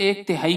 1/3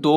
2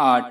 8,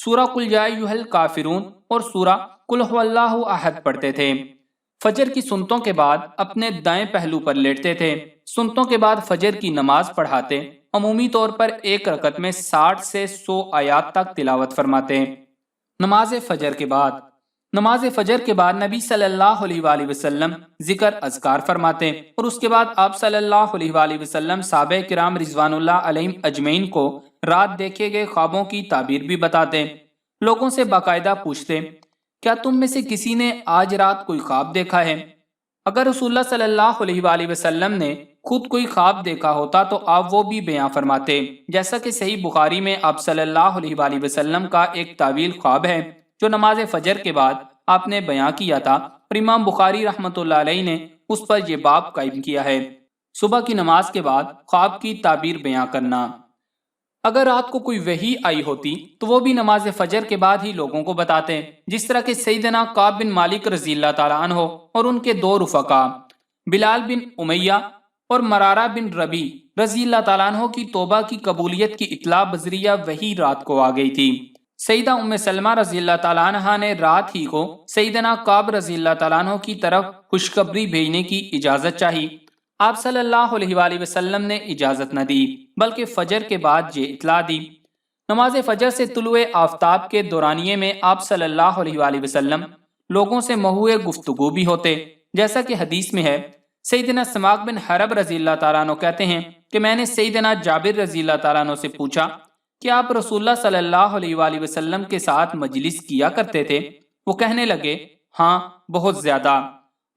سورہ قل یا ایھا الکافرون اور سورہ قل ھو اللہ احد پڑھتے تھے۔ فجر کی سنتوں کے بعد اپنے دائیں پہلو پر لیٹتے تھے۔ سنتوں کے بعد فجر کی نماز پڑھاتے، عمومی طور پر ایک رکعت میں 60 سے 100 آیات تک تلاوت فرماتے۔ نماز فجر کے بعد نبی صلی اللہ علیہ وآلہ وسلم ذکر اذکار فرماتے اور اس کے بعد آپ صلی اللہ علیہ وآلہ وسلم صحابہ کرام رضوان اللہ علیہم اجمعین کو رات دیکھے گئے خوابوں کی تعبیر بھی بتاتے۔ لوگوں سے باقاعدہ پوچھتے، کیا تم میں سے کسی نے آج رات کوئی خواب دیکھا ہے؟ اگر رسول اللہ صلی اللہ علیہ وآلہ وسلم نے خود کوئی خواب دیکھا ہوتا تو آپ وہ بھی بیان فرماتے، جیسا کہ صحیح بخاری میں آپ صلی اللہ علیہ وآلہ وسلم کا ایک طویل خواب ہے جو نماز فجر کے بعد آپ نے بیان کیا تھا، اور امام بخاری رحمۃ اللہ علیہ نے اس پر یہ باب قائم کیا ہے۔ صبح کی نماز کے بعد خواب کی تعبیر بیان کرنا۔ اگر رات کو کوئی وحی آئی ہوتی تو وہ بھی نماز فجر کے بعد ہی لوگوں کو بتاتے، جس طرح کہ سیدنا کعب بن مالک رضی اللہ تعالیٰ عنہ اور ان کے دو رفقا بلال بن امیہ اور مرارہ بن ربی رضی اللہ تعالیٰ عنہ کی توبہ کی قبولیت کی اطلاع بذریعہ وحی رات کو آ گئی تھی۔ سیدہ ام سلمہ رضی اللہ تعالیٰ عنہ نے رات ہی کو سیدنا کعب رضی اللہ تعالیٰ عنہ کی طرف خوشخبری بھیجنے کی اجازت چاہی۔ آپ صلی اللہ علیہ وآلہ وسلم نے اجازت نہ دی بلکہ فجر کے بعد یہ اطلاع دی۔ نماز فجر سے طلوع آفتاب کے دورانیے میں آپ صلی اللہ علیہ وآلہ وسلم لوگوں سے محو گفتگو بھی ہوتے، جیسا کہ حدیث میں ہے۔ سیدنا سماک بن حرب رضی اللہ تعالیٰ عنہ کہتے ہیں کہ میں نے سیدنا جابر رضی اللہ تعالیٰ عنہ سے پوچھا کہ آپ رسول اللہ صلی اللہ علیہ وآلہ وسلم کے ساتھ مجلس کیا کرتے تھے؟ وہ کہنے لگے، ہاں بہت زیادہ۔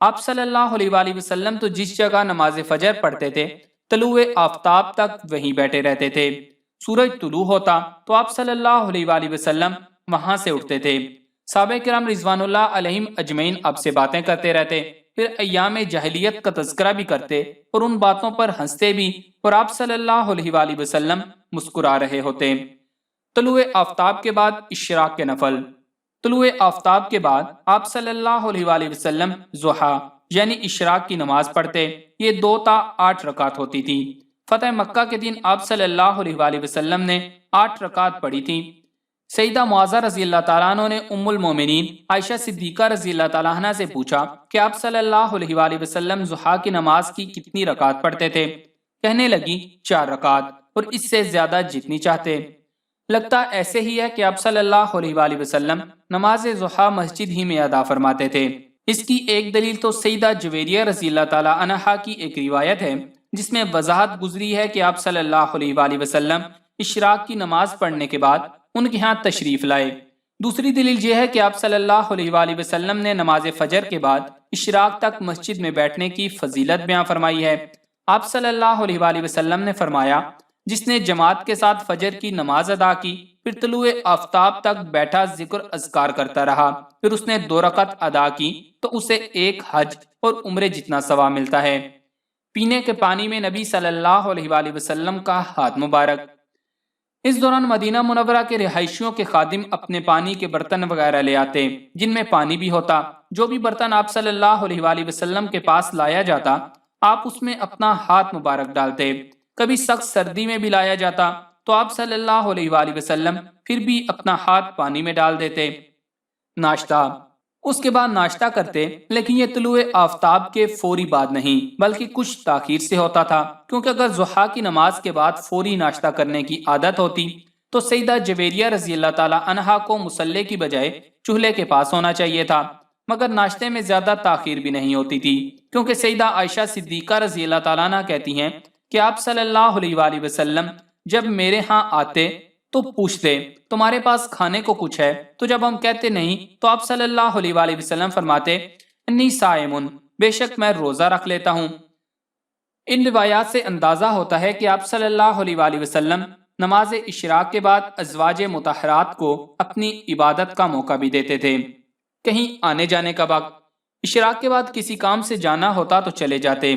آپ صلی اللہ علیہ وآلہ وسلم تو جس جگہ نماز فجر پڑھتے تھے طلوع آفتاب تک وہیں بیٹھے رہتے تھے۔ سورج طلوع ہوتا تو آپ صلی اللہ علیہ وآلہ وسلم وہاں سے اٹھتے تھے۔ صحابہ کرام رضوان اللہ علیہم اجمعین آپ سے باتیں کرتے رہتے، پھر ایام جاہلیت کا تذکرہ بھی کرتے اور ان باتوں پر ہنستے بھی، اور آپ صلی اللہ علیہ وآلہ وسلم مسکرا رہے ہوتے۔ طلوع آفتاب کے بعد اشراق کے نفل۔ طلوع آفتاب کے بعد آپ صلی اللہ علیہ وآلہ وسلم ضحیٰ یعنی اشراق کی نماز پڑھتے۔ یہ 2 تا 8 رکعت ہوتی تھی۔ فتح مکہ کے دن آپ صلی اللہ علیہ وآلہ وسلم نے 8 رکعت پڑھی تھی۔ سیدہ معاذہ رضی اللہ تعالیٰ عنہ نے ام المومنین عائشہ صدیقہ رضی اللہ تعالیٰ عنہ سے پوچھا کہ آپ صلی اللہ علیہ وآلہ وسلم ضحیٰ کی نماز کی کتنی رکعت پڑھتے تھے؟ کہنے لگی 4 رکعت، اور اس سے زیادہ جتنی چاہتے۔ لگتا ایسے ہی ہے کہ آپ صلی اللہ علیہ وآلہ وسلم نماز ضحیٰ مسجد ہی میں ادا فرماتے تھے۔ اس کی ایک دلیل تو سیدہ جویریہ رضی اللہ تعالیٰ عنہا کی ایک روایت ہے جس میں وضاحت گزری ہے کہ آپ صلی اللہ علیہ وآلہ وسلم اشراق کی نماز پڑھنے کے بعد ان کے ہاں تشریف لائے۔ دوسری دلیل یہ ہے کہ آپ صلی اللہ علیہ وآلہ وسلم نے نماز فجر کے بعد اشراق تک مسجد میں بیٹھنے کی فضیلت بیان فرمائی ہے۔ آپ صلی اللہ علیہ وآلہ وسلم نے فرمایا، جس نے جماعت کے ساتھ فجر کی نماز ادا کی پھر طلوع آفتاب تک بیٹھا ذکر اذکار کرتا رہا، پھر اس نے 2 رکعت ادا کی تو اسے 1 حج اور عمرے جتنا ثواب ملتا ہے۔ پینے کے پانی میں نبی صلی اللہ علیہ وآلہ وسلم کا ہاتھ مبارک۔ اس دوران مدینہ منورہ کے رہائشیوں کے خادم اپنے پانی کے برتن وغیرہ لے آتے جن میں پانی بھی ہوتا۔ جو بھی برتن آپ صلی اللہ علیہ وآلہ وسلم کے پاس لایا جاتا آپ اس میں اپنا ہاتھ مبارک ڈالتے۔ کبھی سخت سردی میں بھی لایا جاتا تو آپ صلی اللہ علیہ وآلہ وسلم پھر بھی اپنا ہاتھ پانی میں ڈال دیتے۔ ناشتہ۔ اس کے بعد ناشتہ کرتے، لیکن یہ طلوع آفتاب کے فوری بعد نہیں بلکہ کچھ تاخیر سے ہوتا تھا، کیونکہ اگر ضحیٰ کی نماز کے بعد فوری ناشتہ کرنے کی عادت ہوتی تو سیدہ جویریہ رضی اللہ تعالیٰ عنہا کو مصلی کی بجائے چولہے کے پاس ہونا چاہیے تھا، مگر ناشتے میں زیادہ تاخیر بھی نہیں ہوتی تھی، کیونکہ سیدہ عائشہ صدیقہ رضی اللہ تعالیٰ عنہ کہتی ہیں کہ آپ صلی اللہ علیہ وآلہ وسلم جب میرے ہاں آتے تو پوچھتے تمہارے پاس کھانے کو کچھ ہے؟ تو جب ہم کہتے نہیں تو آپ صلی اللہ علیہ وآلہ وسلم فرماتے انی صائمن، بے شک میں روزہ رکھ لیتا ہوں۔ ان روایات سے اندازہ ہوتا ہے کہ آپ صلی اللہ علیہ وآلہ وسلم نماز اشراق کے بعد ازواج مطہرات کو اپنی عبادت کا موقع بھی دیتے تھے۔ کہیں آنے جانے کا وقت، اشراق کے بعد کسی کام سے جانا ہوتا تو چلے جاتے،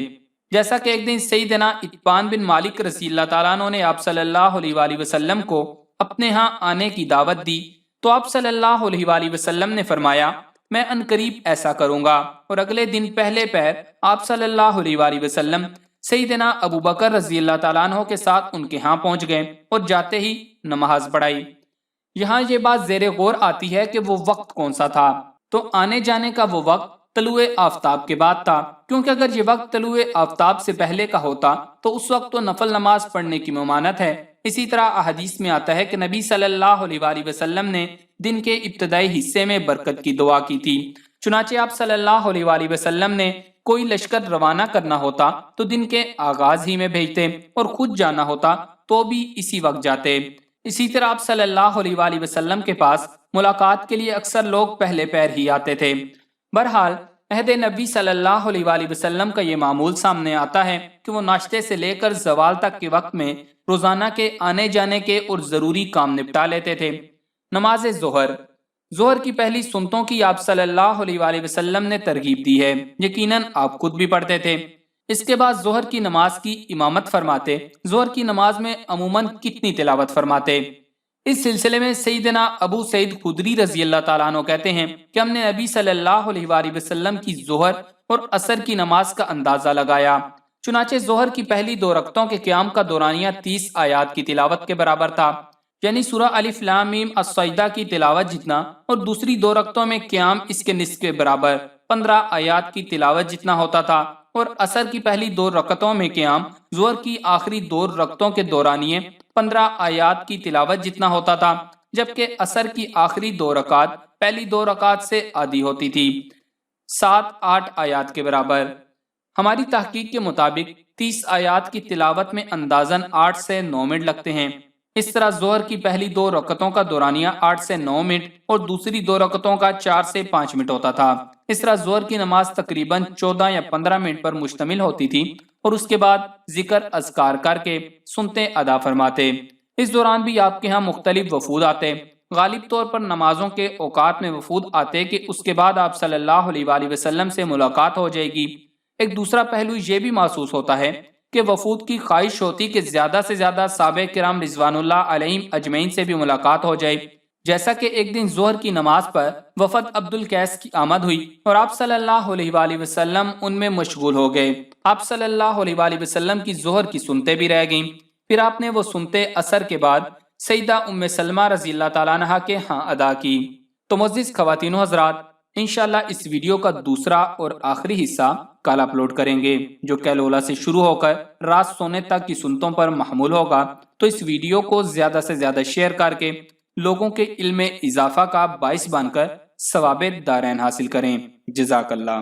جیسا کہ ایک دن سیدنا اتبان بن مالک رضی اللہ تعالیٰ عنہ نے آپ صلی اللہ علیہ وآلہ وسلم کو اپنے ہاں آنے کی دعوت دی تو آپ صلی اللہ علیہ وآلہ وسلم نے فرمایا میں عنقریب ایسا کروں گا، اور اگلے دن پہلے پہر آپ صلی اللہ علیہ وآلہ وسلم سیدنا ابو بکر رضی اللہ تعالیٰ عنہ کے ساتھ ان کے ہاں پہنچ گئے اور جاتے ہی نماز پڑھائی۔ یہاں یہ بات زیر غور آتی ہے کہ وہ وقت کون سا تھا، تو آنے جانے کا وہ وقت طلوع آفتاب کے بعد تھا، کیونکہ اگر یہ وقت طلوع آفتاب سے پہلے کا ہوتا تو اس وقت تو نفل نماز پڑھنے کی ممانعت ہے۔ اسی طرح احادیث میں آتا ہے کہ نبی صلی اللہ علیہ وآلہ وسلم نے دن کے ابتدائی حصے میں برکت کی دعا کی تھی۔ چنانچہ آپ صلی اللہ علیہ وآلہ وسلم نے کوئی لشکر روانہ کرنا ہوتا تو دن کے آغاز ہی میں بھیجتے، اور خود جانا ہوتا تو بھی اسی وقت جاتے۔ اسی طرح آپ صلی اللہ علیہ وآلہ وسلم کے پاس ملاقات کے لیے اکثر لوگ پہلے پیر ہی آتے تھے۔ بہرحال عہد نبی صلی اللہ علیہ وآلہ وسلم کا یہ معمول سامنے آتا ہے کہ وہ ناشتے سے لے کر زوال تک کے وقت میں روزانہ کے آنے جانے کے اور ضروری کام نپٹا لیتے تھے۔ نماز ظہر کی پہلی سنتوں کی آپ صلی اللہ علیہ وآلہ وسلم نے ترغیب دی ہے، یقیناً آپ خود بھی پڑھتے تھے۔ اس کے بعد ظہر کی نماز کی امامت فرماتے۔ ظہر کی نماز میں عموماً کتنی تلاوت فرماتے؟ اس سلسلے میں سیدنا ابو سعید خدری رضی اللہ تعالیٰ عنہ کہتے ہیں کہ ہم نے نبی صلی اللہ علیہ وآلہ وسلم کی ظہر اور عصر کی نماز کا اندازہ لگایا۔ چنانچہ ظہر کی پہلی 2 رکعتوں کے قیام کا دورانیہ 30 آیات کی تلاوت کے برابر تھا، یعنی سورہ الف لام میم السجدہ کی تلاوت جتنا، اور دوسری 2 رکعتوں میں قیام اس کے نصف کے برابر 15 آیات کی تلاوت جتنا ہوتا تھا، اور عصر کی پہلی 2 رکعتوں میں قیام ظہر کی آخری 2 رکعتوں کے دورانیے 15 آیات کی تلاوت جتنا ہوتا تھا، جبکہ عصر کی آخری 2 رکعات پہلی 2 رکعات سے آدھی ہوتی تھی، 7-8 آیات کے برابر۔ ہماری تحقیق کے مطابق 30 آیات کی تلاوت میں اندازاً 8 سے 9 منٹ لگتے ہیں۔ اس طرح ظہر کی پہلی 2 رکعتوں کا دورانیہ 8 سے 9 منٹ اور دوسری 2 رکعتوں کا 4 سے 5 منٹ ہوتا تھا۔ اس طرح ظہر کی نماز تقریباً 14 یا 15 منٹ پر مشتمل ہوتی تھی، اور اس کے بعد ذکر اذکار کر کے سنتے ادا فرماتے۔ اس دوران بھی آپ کے ہاں مختلف وفود آتے۔ غالب طور پر نمازوں کے اوقات میں وفود آتے کہ اس کے بعد آپ صلی اللہ علیہ وآلہ وسلم سے ملاقات ہو جائے گی۔ ایک دوسرا پہلو یہ بھی محسوس ہوتا ہے کہ وفود کی خواہش ہوتی کہ زیادہ سے زیادہ صحابہ کرام رضوان اللہ علیہم اجمعین سے بھی ملاقات ہو جائے، جیسا کہ ایک دن ظہر کی نماز پر وفد عبد القیس کی آمد ہوئی اور آپ صلی اللہ علیہ وآلہ وسلم ان میں مشغول ہو گئے۔ آپ صلی اللہ علیہ وآلہ وسلم کی ظہر کی سنتے بھی رہ گئیں، پھر آپ نے وہ سنتے عصر کے بعد سیدہ ام سلمہ رضی اللہ تعالیٰ عنہا کے ہاں ادا کی۔ تو معزز خواتین و حضرات، انشاءاللہ اس ویڈیو کا دوسرا اور آخری حصہ کل اپلوڈ کریں گے، جو کیلولا سے شروع ہو کر رات سونے تک کی سنتوں پر محمول ہوگا۔ تو اس ویڈیو کو زیادہ سے زیادہ شیئر کر کے لوگوں کے علم میں اضافہ کا باعث بن کر ثواب دارین حاصل کریں۔ جزاک اللہ۔